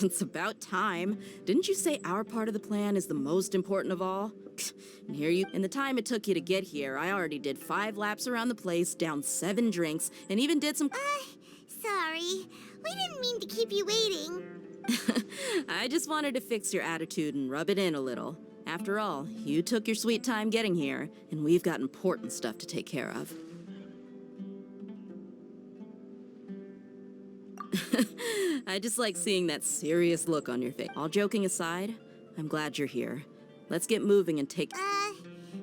It's about time. Didn't you say our part of the plan is the most important of all? And here you... In the time it took you to get here, I already did 5 laps around the place, downed 7 drinks, and even did some... Sorry. We didn't mean to keep you waiting. I just wanted to fix your attitude and rub it in a little. After all, you took your sweet time getting here, and we've got important stuff to take care of. I just like seeing that serious look on your face. All joking aside, I'm glad you're here. Let's get moving and take...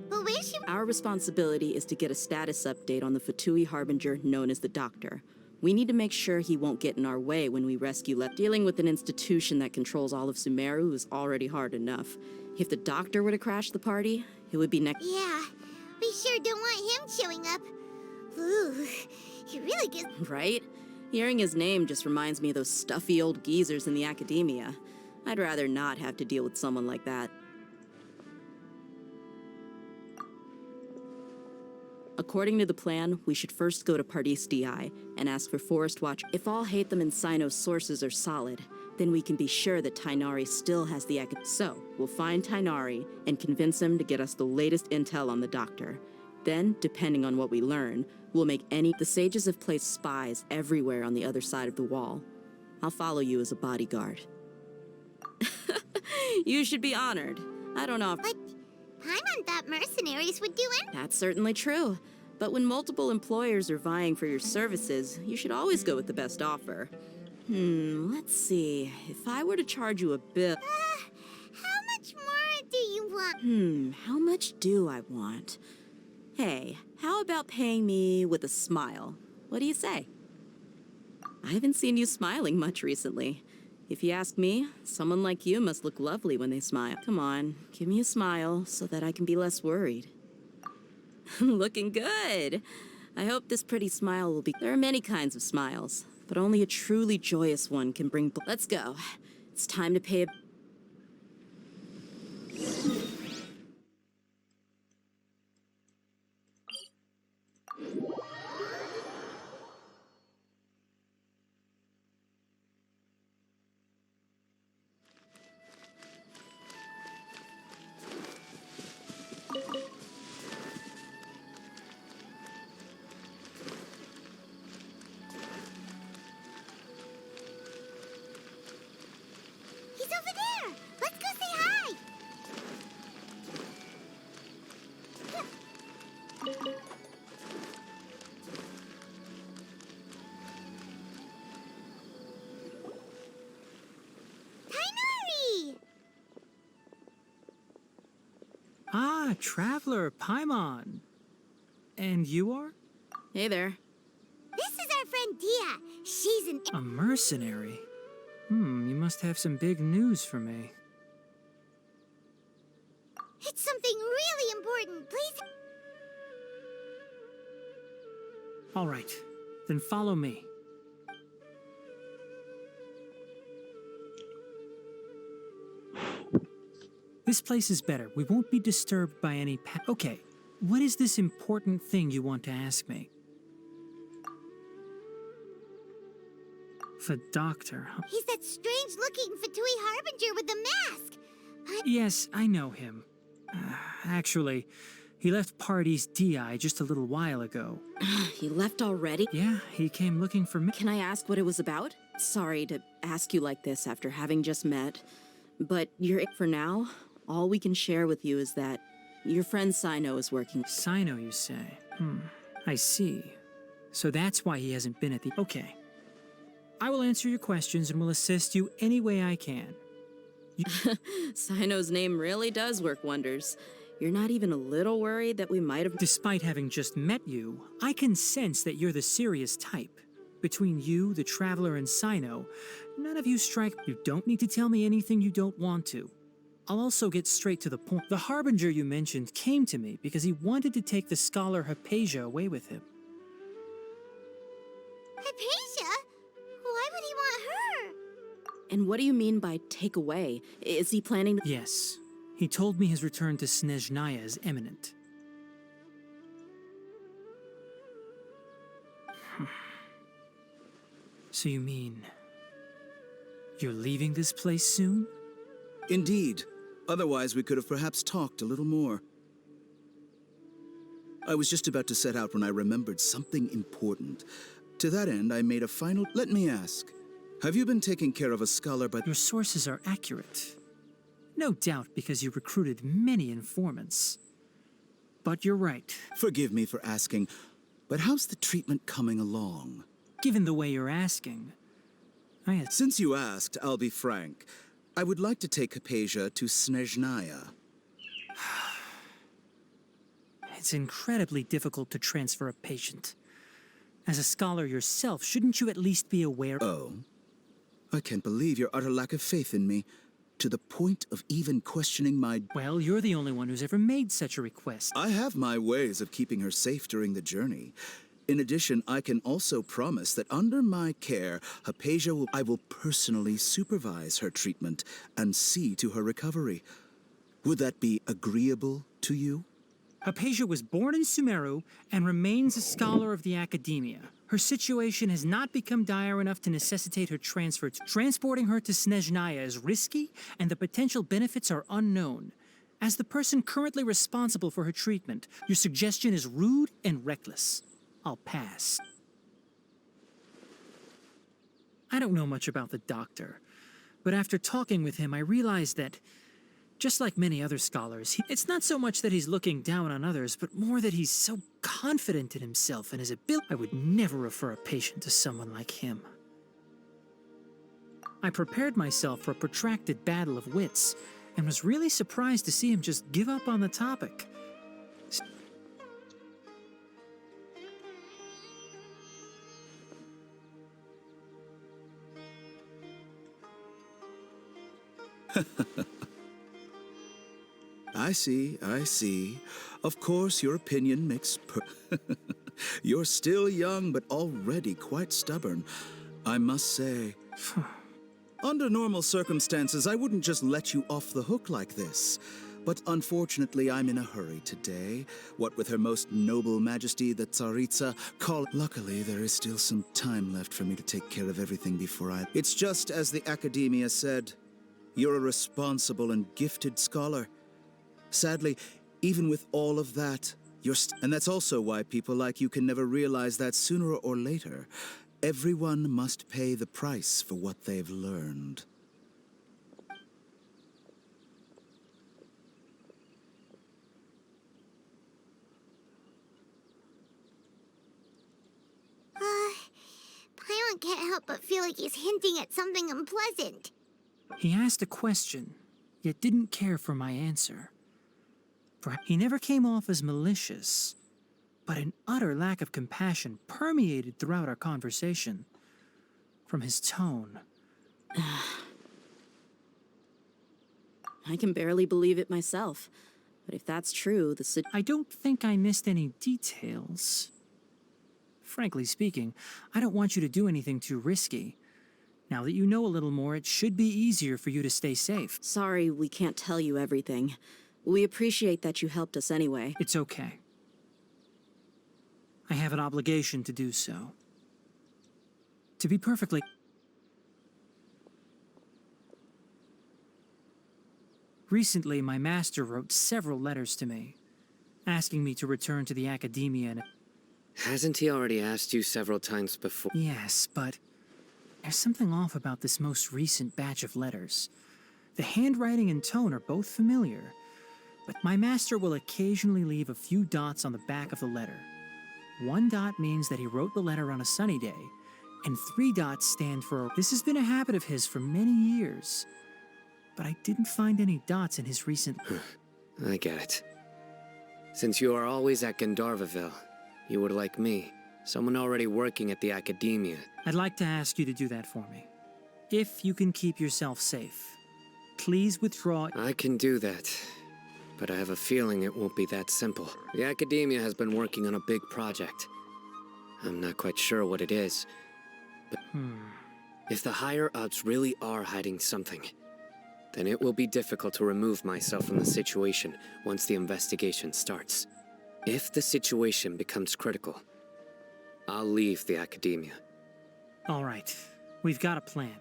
But where's she... Our responsibility is to get a status update on the Fatui Harbinger known as the Doctor. We need to make sure he won't get in our way when we rescue Dealing with an institution that controls all of Sumeru is already hard enough. If the Doctor were to crash the party, it would be next... Yeah, we sure don't want him showing up. Ooh, he really gets... Right? Hearing his name just reminds me of those stuffy old geezers in the academia. I'd rather not have to deal with someone like that. According to the plan, we should first go to Pardis DI and ask for Forest Watch. If all Hatham and Sino's sources are solid, then we can be sure that Tainari still has the So, we'll find Tainari and convince him to get us the latest intel on the Doctor. Then, depending on what we learn, we'll make any... The sages have placed spies everywhere on the other side of the wall. I'll follow you as a bodyguard. You should be honored. I don't know if... But Paimon thought mercenaries would do it. That's certainly true. But when multiple employers are vying for your services, you should always go with the best offer. Let's see. If I were to charge you a bill... How much more do you want? How much do I want? Hey, how about paying me with a smile? What do you say? I haven't seen you smiling much recently. If you ask me, someone like you must look lovely when they smile. Come on, give me a smile so that I can be less worried. Looking good. I hope this pretty smile will be... There are many kinds of smiles, but only a truly joyous one can bring... Let's go. It's time to pay a... He's over there. Let's go say hi. Tainari! Ah, Traveler, Paimon. And you are? Hey there. This is our friend Dia. She's an... A mercenary? You must have some big news for me. It's something really important. Please... All right, then follow me. This place is better. We won't be disturbed by any Okay, what is this important thing you want to ask me? The Doctor, huh? He's that strange-looking Fatui Harbinger with the mask. Yes, I know him. Actually, he left Pardis DI just a little while ago. He left already? Yeah, he came looking for me. Can I ask what it was about? Sorry to ask you like this after having just met, but for now, all we can share with you is that your friend Sino is working. Sino, you say? I see. So that's why he hasn't been at the... Okay. I will answer your questions and will assist you any way I can. Sino's name really does work wonders. You're not even a little worried that we might have... Despite having just met you, I can sense that you're the serious type. Between you, the Traveler, and Sino, none of you strike... You don't need to tell me anything you don't want to. I'll also get straight to the point. The Harbinger you mentioned came to me because he wanted to take the scholar Hypatia away with him. Hypatia? Why would he want her? And what do you mean by take away? Is he planning to... Yes. He told me his return to Snezhnaya is imminent. So you mean... You're leaving this place soon? Indeed. Otherwise, we could have perhaps talked a little more. I was just about to set out when I remembered something important. To that end, I made a final... Let me ask, have you been taking care of a scholar by... Your sources are accurate. No doubt because you recruited many informants. But you're right. Forgive me for asking, but how's the treatment coming along? Given the way you're asking, I had... Since you asked, I'll be frank. I would like to take Hypatia to Snezhnaya. It's incredibly difficult to transfer a patient. As a scholar yourself, shouldn't you at least be aware... Oh? I can't believe your utter lack of faith in me, to the point of even questioning my... Well, you're the only one who's ever made such a request. I have my ways of keeping her safe during the journey. In addition, I can also promise that under my care, I will personally supervise her treatment and see to her recovery. Would that be agreeable to you? Hypatia was born in Sumeru and remains a scholar of the Academia. Her situation has not become dire enough to necessitate her transfer. Transporting her to Snezhnaya is risky, and the potential benefits are unknown. As the person currently responsible for her treatment, your suggestion is rude and reckless. I'll pass. I don't know much about the doctor, but after talking with him, I realized that, just like many other scholars, it's not so much that he's looking down on others, but more that he's so confident in himself and his ability. I would never refer a patient to someone like him. I prepared myself for a protracted battle of wits, and was really surprised to see him just give up on the topic. I see. Of course, your opinion makes You're still young, but already quite stubborn. I must say, under normal circumstances, I wouldn't just let you off the hook like this. But unfortunately, I'm in a hurry today. What with Her Most Noble Majesty, the Tsaritsa, call... Luckily, there is still some time left for me to take care of everything before I... It's just as the Academia said. You're a responsible and gifted scholar. Sadly, even with all of that, and that's also why people like you can never realize that sooner or later, everyone must pay the price for what they've learned. Paimon can't help but feel like he's hinting at something unpleasant. He asked a question, yet didn't care for my answer. He never came off as malicious, but an utter lack of compassion permeated throughout our conversation. From his tone. I can barely believe it myself. But if that's true, I don't think I missed any details. Frankly speaking, I don't want you to do anything too risky. Now that you know a little more, it should be easier for you to stay safe. Sorry, we can't tell you everything. We appreciate that you helped us anyway. It's okay. I have an obligation to do so. To be perfectly... Recently, my master wrote several letters to me, asking me to return to the Academia and... Hasn't he already asked you several times before? Yes, but there's something off about this most recent batch of letters. The handwriting and tone are both familiar, but my master will occasionally leave a few dots on the back of the letter. 1 dot means that he wrote the letter on a sunny day, and 3 dots stand for... This has been a habit of his for many years, but I didn't find any dots in his recent... I get it. Since you are always at Gandharvaville, you would like me, someone already working at the Academia. I'd like to ask you to do that for me. If you can keep yourself safe, please withdraw... I can do that. But I have a feeling it won't be that simple. The Academia has been working on a big project. I'm not quite sure what it is. But if the higher-ups really are hiding something, then it will be difficult to remove myself from the situation once the investigation starts. If the situation becomes critical, I'll leave the Academia. All right. We've got a plan.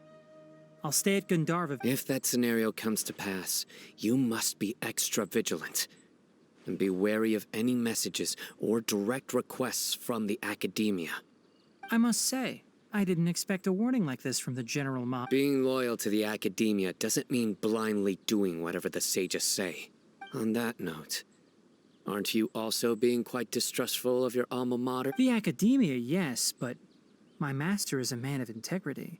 I'll stay at Gandharva. If that scenario comes to pass, you must be extra vigilant. And be wary of any messages or direct requests from the academia. I must say, I didn't expect a warning like this from the General Ma. Being loyal to the academia doesn't mean blindly doing whatever the sages say. On that note, aren't you also being quite distrustful of your alma mater? The academia, yes, but my master is a man of integrity.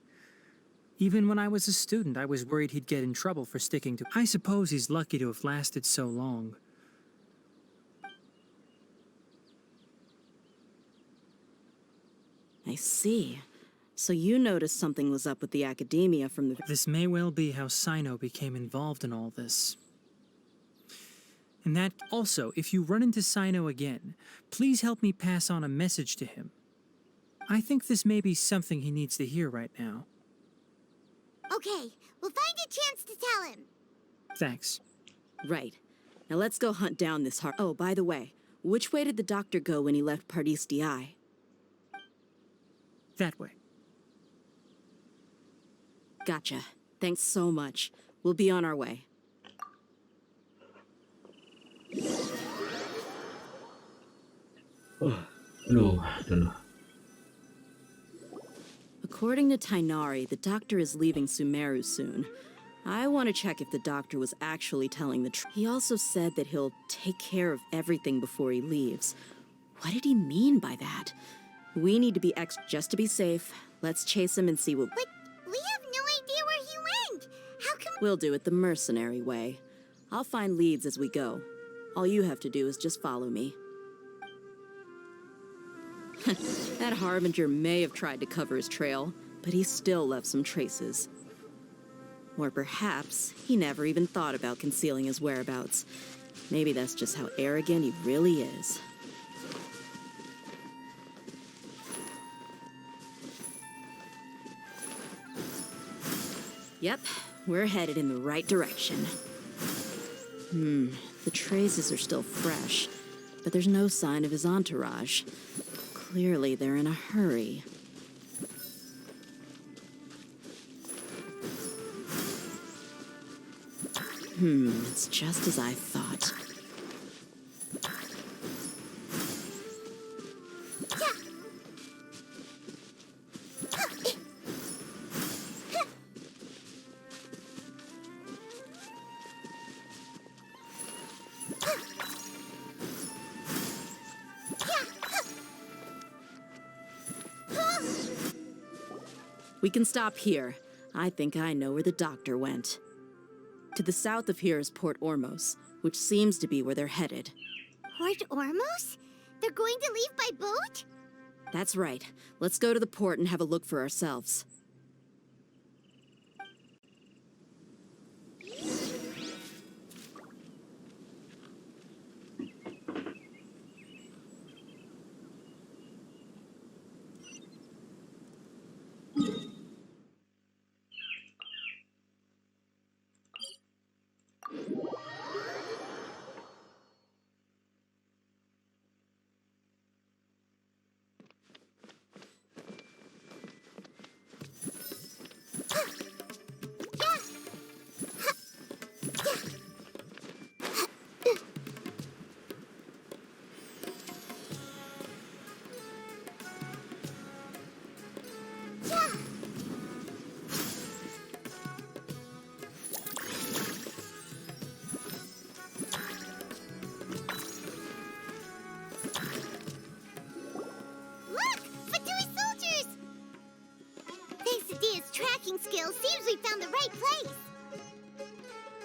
Even when I was a student, I was worried he'd get in trouble for sticking to. I suppose he's lucky to have lasted so long. I see. So you noticed something was up with the academia from the... This may well be how Sino became involved in all this. And that also, if you run into Sino again, please help me pass on a message to him. I think this may be something he needs to hear right now. Okay, we'll find a chance to tell him. Thanks. Right. Now let's go hunt down this heart. Oh, by the way, which way did the doctor go when he left Pardis Di? That way. Gotcha. Thanks so much. We'll be on our way. According to Tainari, the doctor is leaving Sumeru soon. I want to check if the doctor was actually telling the truth. He also said that he'll take care of everything before he leaves. What did he mean by that? We need to be just to be safe. Let's chase him and see what... But we have no idea where he went. How come... We'll do it the mercenary way. I'll find leads as we go. All you have to do is just follow me. That Harbinger may have tried to cover his trail, but he still left some traces. Or perhaps he never even thought about concealing his whereabouts. Maybe that's just how arrogant he really is. Yep, we're headed in the right direction. The traces are still fresh, but there's no sign of his entourage. Clearly, they're in a hurry. It's just as I thought. We can stop here. I think I know where the doctor went. To the south of here is Port Ormos, which seems to be where they're headed. Port Ormos? They're going to leave by boat? That's right. Let's go to the port and have a look for ourselves. Skills seems we found the right place.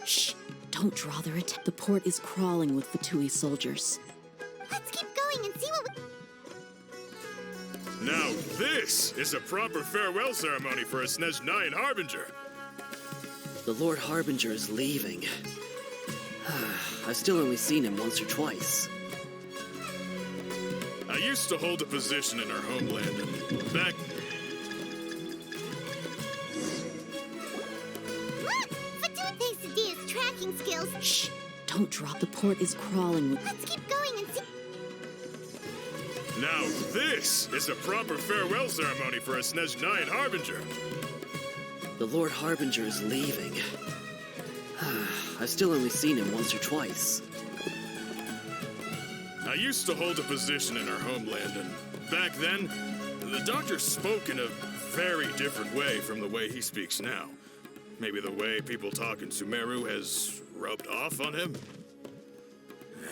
Shh! Don't draw their attention. The port is crawling with Fatui soldiers. Let's keep going and see what we... Now this is a proper farewell ceremony for a Snezhnayan Harbinger. The Lord Harbinger is leaving. I've still only seen him once or twice. I used to hold a position in our homeland. Back... Skills. Shh! Don't drop. The port is crawling with... Let's keep going and see... Now this is a proper farewell ceremony for a Snezhnayan Harbinger. The Lord Harbinger is leaving. I've still only seen him once or twice. I used to hold a position in our homeland, and back then, the doctor spoke in a very different way from the way he speaks now. Maybe the way people talk in Sumeru has rubbed off on him?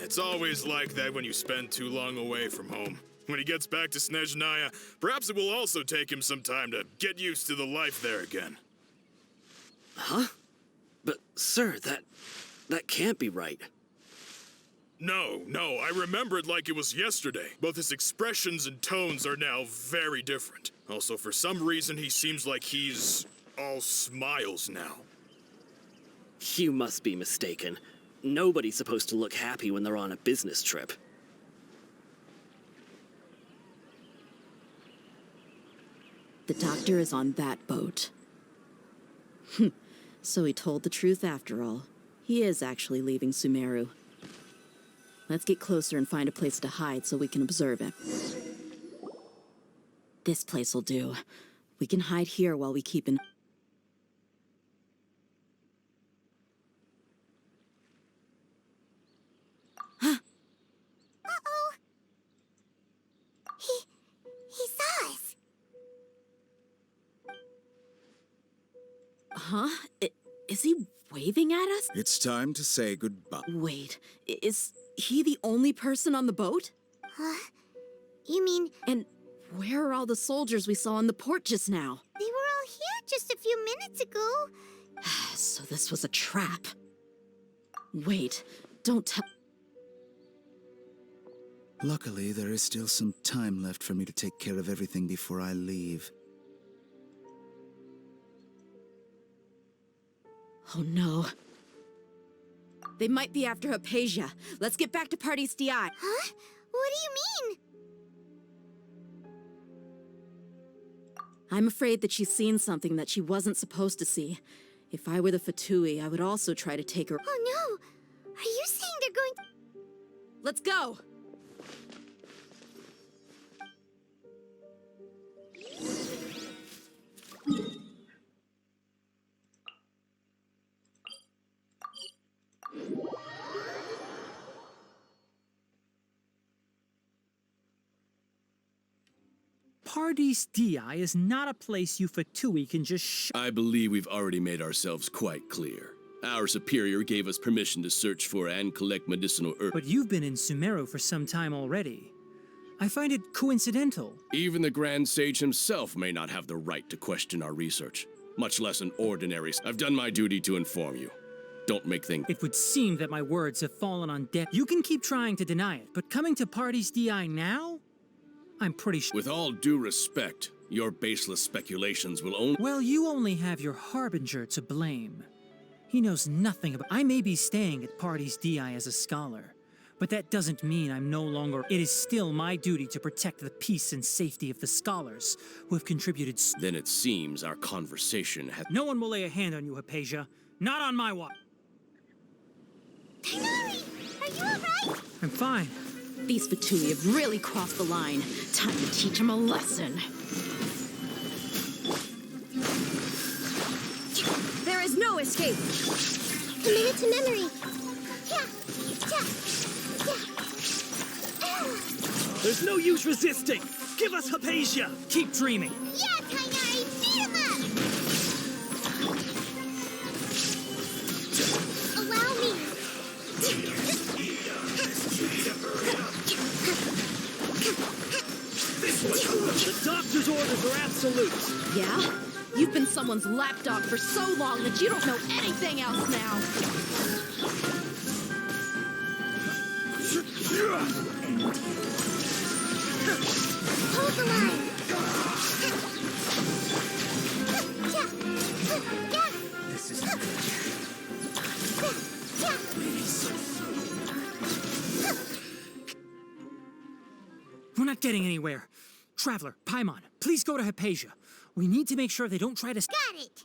It's always like that when you spend too long away from home. When he gets back to Snezhnaya, perhaps it will also take him some time to get used to the life there again. Huh? But, sir, that can't be right. No, I remember it like it was yesterday. Both his expressions and tones are now very different. Also, for some reason, he seems like he's all smiles now. You must be mistaken. Nobody's supposed to look happy when they're on a business trip. The doctor is on that boat. So he told the truth after all. He is actually leaving Sumeru. Let's get closer and find a place to hide so we can observe him. This place will do. We can hide here while we keep an... Uh-oh. He saw us. Huh? Is he waving at us? It's time to say goodbye. Wait, is he the only person on the boat? Huh? You mean And where are all the soldiers we saw in the port just now? they were all here just a few minutes ago? So this was a trap. Wait, don't tell... Luckily, there is still some time left for me to take care of everything before I leave. Oh no. They might be after Hypatia. Let's get back to Party's DI. Huh? What do you mean? I'm afraid that she's seen something that she wasn't supposed to see. If I were the Fatui, I would also try to take her... Oh no! Are you saying they're going to... Let's go! Pardes Di is not a place you Fatui can just I believe we've already made ourselves quite clear. Our superior gave us permission to search for and collect medicinal herbs. But you've been in Sumeru for some time already. I find it coincidental. Even the Grand Sage himself may not have the right to question our research, much less an ordinary... I've done my duty to inform you. Don't make things... It would seem that my words have fallen on deaf. You can keep trying to deny it, but coming to Pardes Di now? I'm pretty sure... With all due respect, your baseless speculations will only... Well, you only have your Harbinger to blame. He knows nothing about... I may be staying at Pardes Di as a scholar, but that doesn't mean I'm no longer... It is still my duty to protect the peace and safety of the scholars who have contributed... Then it seems our conversation has... No one will lay a hand on you, Hypatia. Not on my watch. Tighnari! Are you alright? I'm fine. These Fatui have really crossed the line. Time to teach them a lesson. There is no escape. Commit it to memory. Yeah. There's no use resisting! Give us Hypatia! Keep dreaming. Yeah, Tighnari! Beat him up! Allow me. The doctor's orders are absolute! Yeah? You've been someone's lapdog for so long that you don't know anything else now. Hold the line. This is... We're not getting anywhere. Traveler, Paimon, please go to Hypatia. We need to make sure they don't try to... Got it!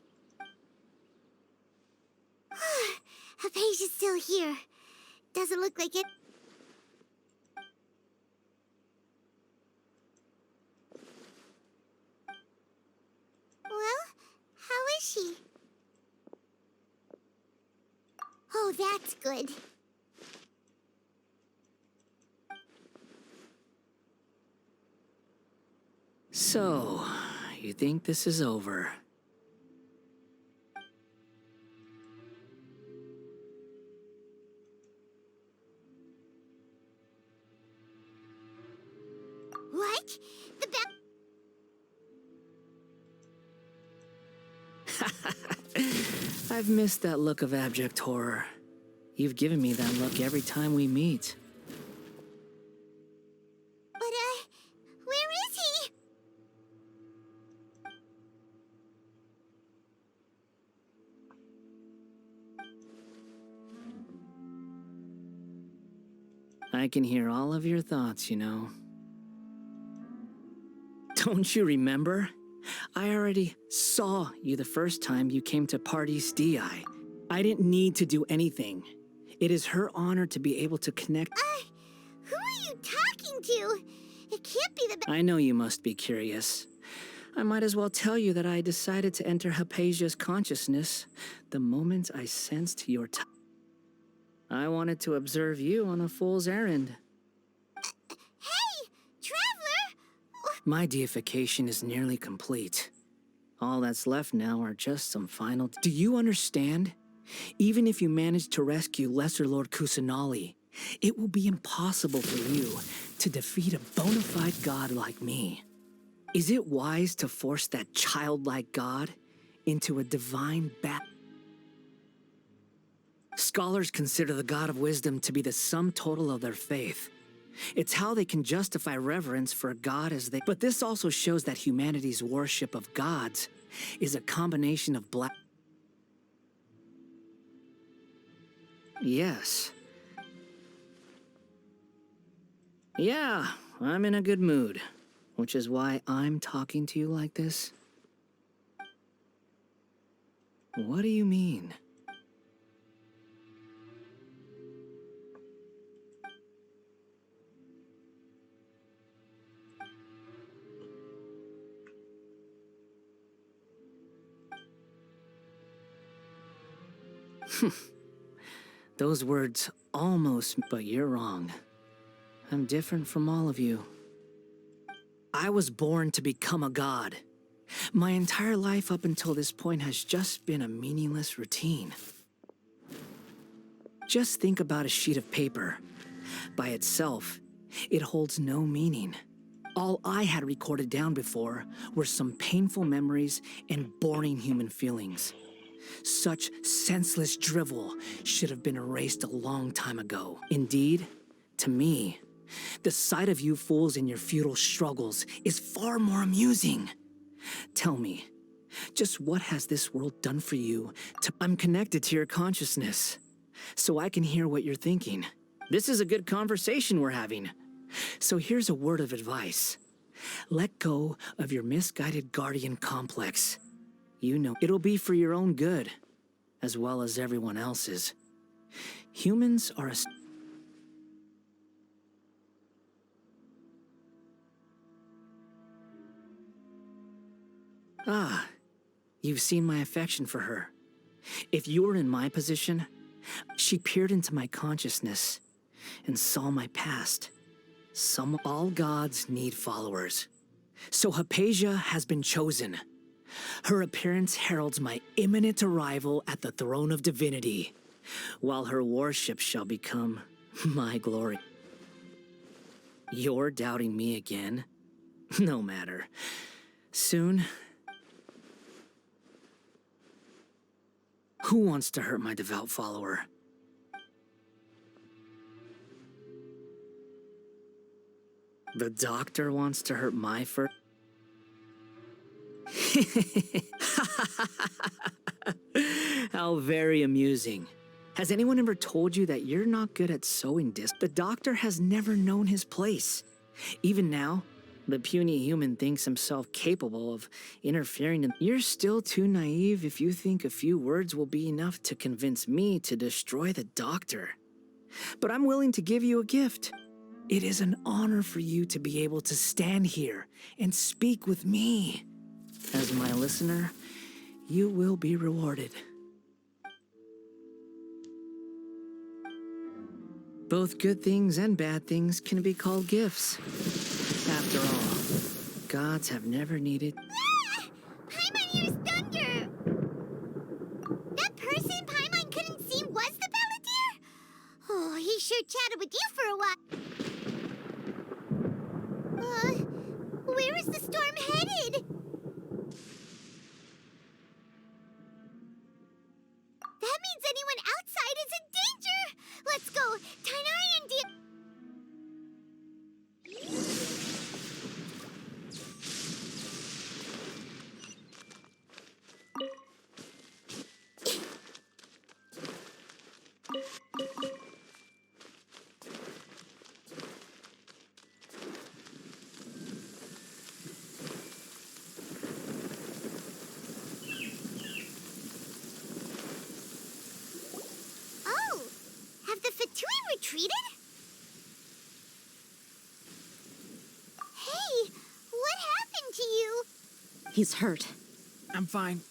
Hypatia's still here. Doesn't look like it. Well, how is she? That's good. So, you think this is over? What? The back... I've missed that look of abject horror. You've given me that look every time we meet. But, where is he? I can hear all of your thoughts, you know. Don't you remember? I already saw you the first time you came to Party's DI. I didn't need to do anything. It is her honor to be able to connect. Who are you talking to? It can't be the... I know you must be curious. I might as well tell you that I decided to enter Hypatia's consciousness the moment I sensed your I wanted to observe you on a fool's errand. Hey, Traveler! My deification is nearly complete. All that's left now are just some final... Do you understand? Even if you manage to rescue Lesser Lord Kusanali, it will be impossible for you to defeat a bona fide god like me. Is it wise to force that childlike god into a divine battle? Scholars consider the God of Wisdom to be the sum total of their faith. It's how they can justify reverence for a god as they... But this also shows that humanity's worship of gods is a combination of black... Yes. Yeah, I'm in a good mood, which is why I'm talking to you like this. What do you mean? Those words almost, but you're wrong. I'm different from all of you. I was born to become a god. My entire life up until this point has just been a meaningless routine. Just think about a sheet of paper. By itself, it holds no meaning. All I had recorded down before were some painful memories and boring human feelings. Such senseless drivel should have been erased a long time ago. Indeed, to me, the sight of you fools in your futile struggles is far more amusing. Tell me, just what has this world done for you I'm connected to your consciousness, so I can hear what you're thinking. This is a good conversation we're having. So here's a word of advice. Let go of your misguided guardian complex. You know, it'll be for your own good, as well as everyone else's. Humans are a... Ah, you've seen my affection for her. If you were in my position, she peered into my consciousness and saw my past. All gods need followers. So Hypatia has been chosen. Her appearance heralds my imminent arrival at the throne of divinity, while her worship shall become my glory. You're doubting me again? No matter. Soon... Who wants to hurt my devout follower? The doctor wants to hurt my first... How very amusing. Has anyone ever told you that you're not good at sowing The doctor has never known his place. Even now, the puny human thinks himself capable of interfering in... You're still too naive if you think a few words will be enough to convince me to destroy the doctor. But I'm willing to give you a gift. It is an honor for you to be able to stand here and speak with me. As my listener, you will be rewarded. Both good things and bad things can be called gifts. After all, gods have never needed... Ah! Paimon hears thunder! That person Paimon couldn't see was the Balladeer? Oh, he sure chatted with you for a while. Where is the storm headed? That means anyone outside is in danger! Let's go! Tainari and Oh! Have the Fatui retreated? Hey! What happened to you? He's hurt. I'm fine.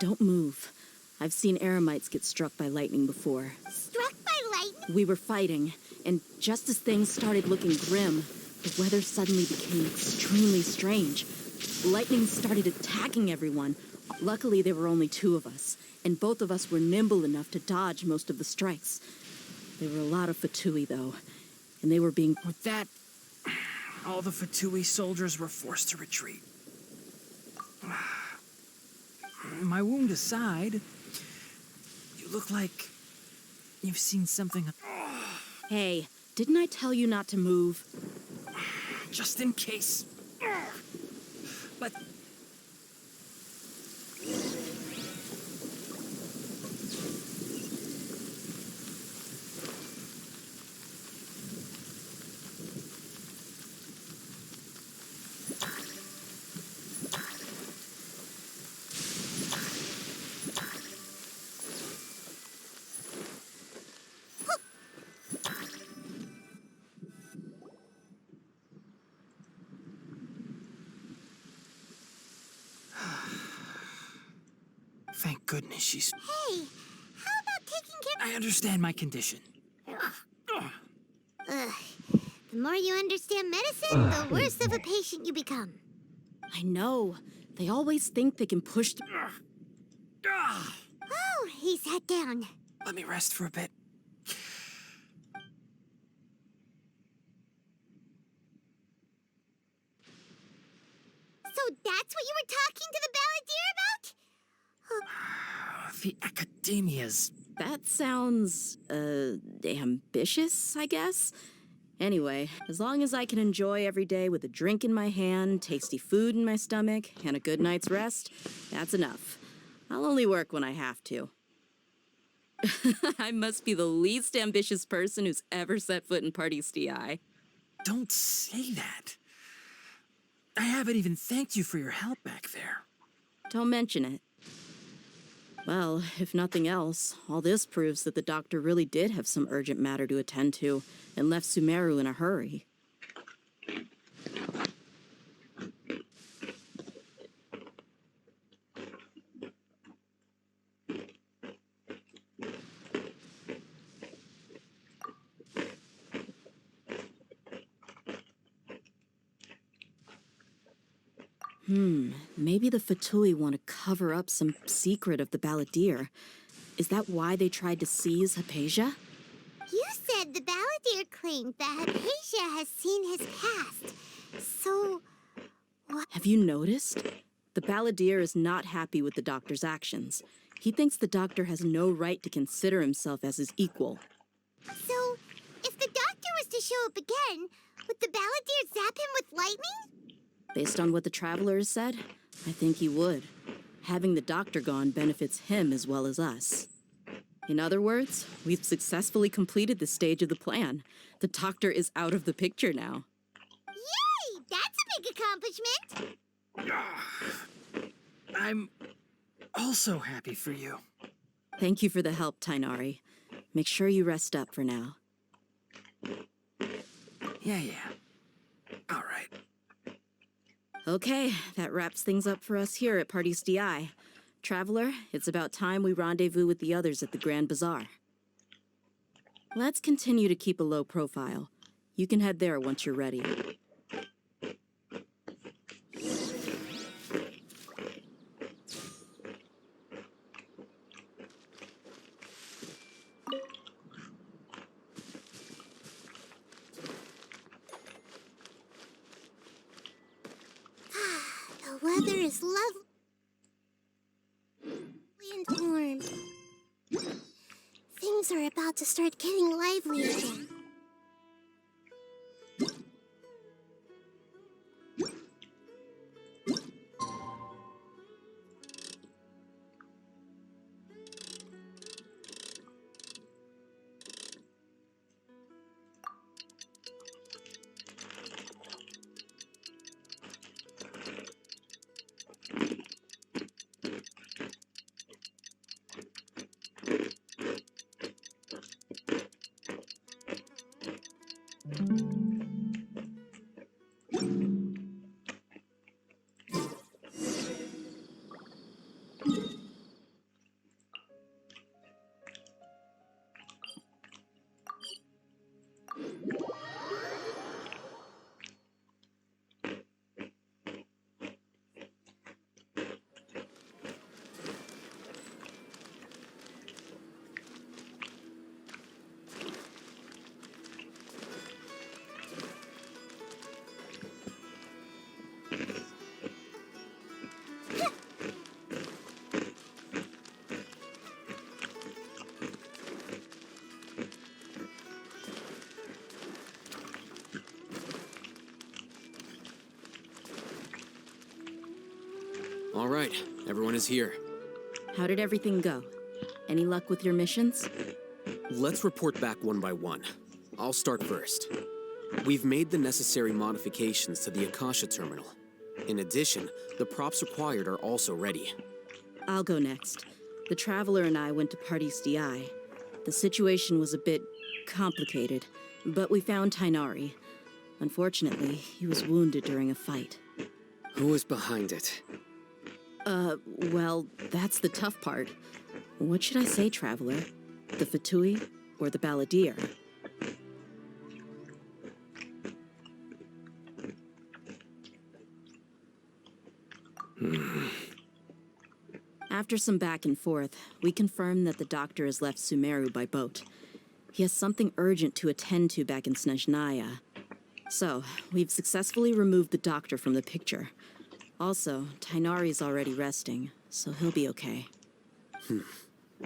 Don't move. I've seen eremites get struck by lightning before. Struck by lightning? We were fighting, and just as things started looking grim, the weather suddenly became extremely strange. Lightning started attacking everyone. Luckily, there were only two of us, and both of us were nimble enough to dodge most of the strikes. There were a lot of Fatui, though, and they were being... With that, all the Fatui soldiers were forced to retreat. My wound aside, you look like you've seen something. Hey, didn't I tell you not to move? Just in case. But thank goodness she's... Hey, how about taking care... I understand my condition. Ugh. The more you understand medicine, the worse of a patient you become. I know. They always think they can push... Oh, he sat down. Let me rest for a bit. So that's what you were talking to the Balladeer about? The academias. That sounds, ambitious, I guess? Anyway, as long as I can enjoy every day with a drink in my hand, tasty food in my stomach, and a good night's rest, that's enough. I'll only work when I have to. I must be the least ambitious person who's ever set foot in Party STI. Don't say that. I haven't even thanked you for your help back there. Don't mention it. Well, if nothing else, all this proves that the doctor really did have some urgent matter to attend to and left Sumeru in a hurry. Maybe the Fatui want to cover up some secret of the Balladeer. Is that why they tried to seize Hypatia? You said the Balladeer claimed that Hypatia has seen his past. So, what? Have you noticed? The Balladeer is not happy with the doctor's actions. He thinks the doctor has no right to consider himself as his equal. So, if the doctor was to show up again, would the Balladeer zap him with lightning? Based on what the Traveler has said, I think he would. Having the doctor gone benefits him as well as us. In other words, we've successfully completed this stage of the plan. The doctor is out of the picture now. Yay! That's a big accomplishment! I'm also happy for you. Thank you for the help, Tainari. Make sure you rest up for now. Yeah. All right. Okay, that wraps things up for us here at Party STI. Traveler, it's about time we rendezvous with the others at the Grand Bazaar. Let's continue to keep a low profile. You can head there once you're ready. The weather is lovely and warm. Things are about to start getting lively again. All right, everyone is here. How did everything go? Any luck with your missions? Let's report back one by one. I'll start first. We've made the necessary modifications to the Akasha terminal. In addition, the props required are also ready. I'll go next. The Traveler and I went to Party's DI. The situation was a bit complicated, but we found Tainari. Unfortunately, he was wounded during a fight. Who was behind it? Well, that's the tough part. What should I say, Traveler? The Fatui or the Balladeer? After some back and forth, we confirmed that the doctor has left Sumeru by boat. He has something urgent to attend to back in Snezhnaya. So, we've successfully removed the doctor from the picture. Also, Tainari's already resting, so he'll be okay.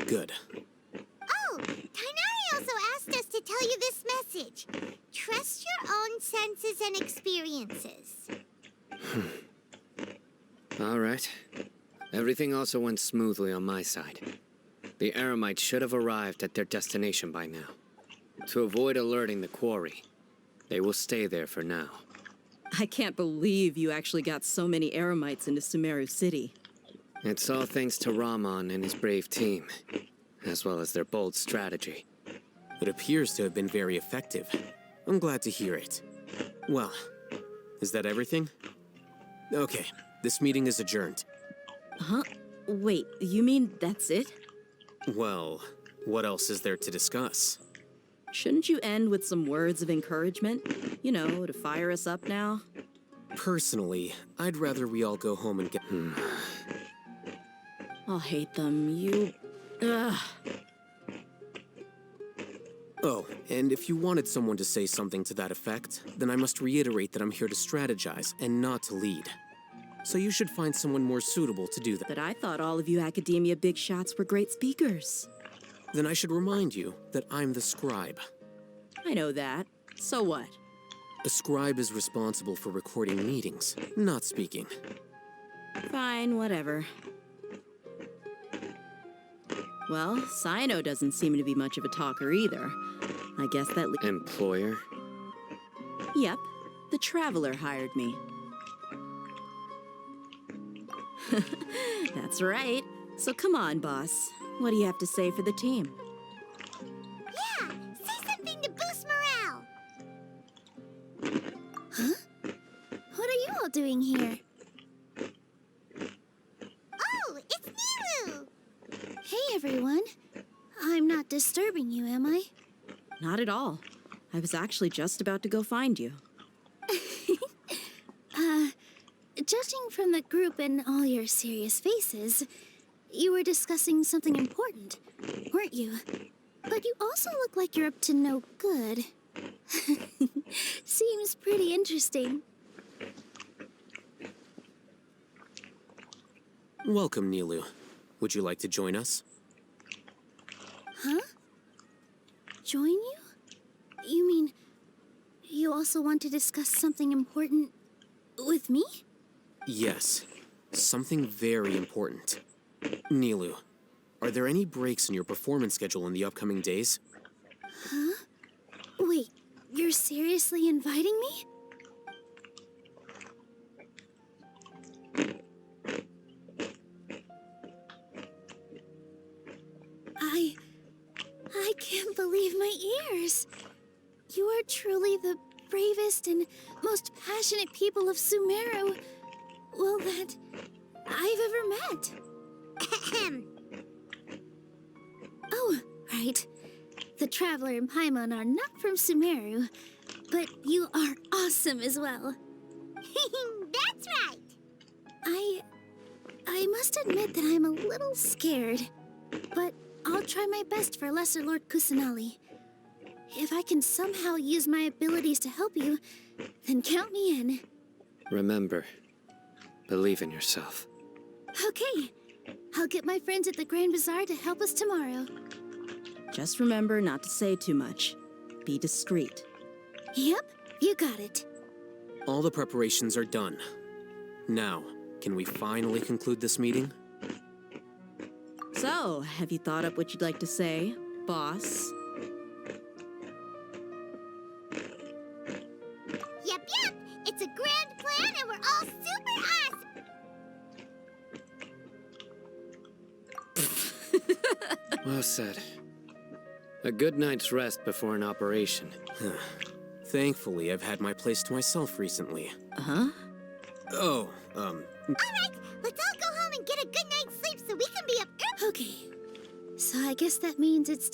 Good. Oh, Tainari also asked us to tell you this message. Trust your own senses and experiences. All right. Everything also went smoothly on my side. The Eremites should have arrived at their destination by now. To avoid alerting the quarry, they will stay there for now. I can't believe you actually got so many Eremites into Sumeru City. It's all thanks to Rahman and his brave team, as well as their bold strategy. It appears to have been very effective. I'm glad to hear it. Well, is that everything? Okay, this meeting is adjourned. Huh? Wait, you mean that's it? Well, what else is there to discuss? Shouldn't you end with some words of encouragement? You know, to fire us up now? Personally, I'd rather we all go home and get... I'll hate them. You... Ugh. Oh, and if you wanted someone to say something to that effect, then I must reiterate that I'm here to strategize and not to lead. So you should find someone more suitable to do that. But I thought all of you academia big shots were great speakers. Then I should remind you that I'm the scribe. I know that. So what? A scribe is responsible for recording meetings, not speaking. Fine, whatever. Well, Sino doesn't seem to be much of a talker either. I guess that... Employer? Yep. The Traveler hired me. That's right. So come on, boss. What do you have to say for the team? Yeah, say something to boost morale. Huh? What are you all doing here? Oh, it's Niru! Hey, everyone. I'm not disturbing you, am I? Not at all. I was actually just about to go find you. Judging from the group and all your serious faces, you were discussing something important, weren't you? But you also look like you're up to no good. Seems pretty interesting. Welcome, Nilu. Would you like to join us? Huh? Join you? You mean you also want to discuss something important with me? Yes, something very important. Nilu, are there any breaks in your performance schedule in the upcoming days? Huh? Wait, you're seriously inviting me? I can't believe my ears. You are truly the bravest and most passionate people of Sumeru, well, that I've ever met. Oh, right. The Traveler and Paimon are not from Sumeru, but you are awesome as well. That's right. I must admit that I'm a little scared, but I'll try my best for Lesser Lord Kusanali. If I can somehow use my abilities to help you, then count me in. Remember, believe in yourself. Okay. I'll get my friends at the Grand Bazaar to help us tomorrow. Just remember not to say too much. Be discreet. Yep, you got it. All the preparations are done. Now, can we finally conclude this meeting? So, have you thought up what you'd like to say, boss? Yep. It's a grand plan and we're all super awesome. Well said. A good night's rest before an operation. Thankfully, I've had my place to myself recently. Huh? Oh, All right, let's all go home and get a good night's sleep so we can be up early. Okay. So I guess that means it's...